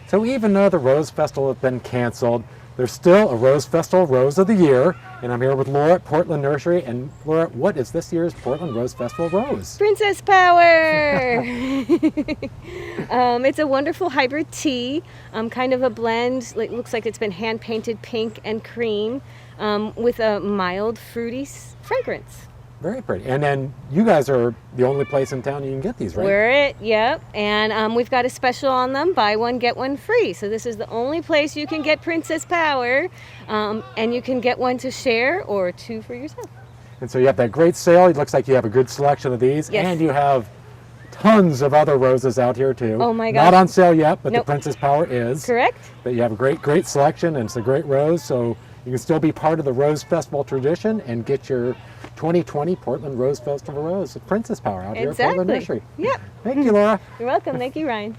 So even though the Rose Festival has been canceled, there's still a Rose Festival Rose of the Year. And I'm here with Laura at Portland Nursery. And Laura, what is this year's Portland Rose Festival Rose? Princess Power! It's a wonderful hybrid tea, kind of a blend. It looks like it's been hand painted pink and cream with a mild fruity fragrance. Very pretty. And then you guys are the only place in town you can get these, right? We're it, yep. And we've got a special on them, buy one, get one free. So this is the only place you can get Princess Power. And you can get one to share or two for yourself. And so you have that great sale. It looks like you have a good selection of these. Yes. And you have tons of other roses out here too. Oh my gosh. Not on sale yet, but Nope. the Princess Power is. Correct? But you have a great selection, and it's a great rose. So you can still be part of the Rose Festival tradition and get your 2020 Portland Rose Festival Rose at Princess Power out here at Portland Nursery. Yep. Thank you, Laura. You're welcome. Thank you, Ryan.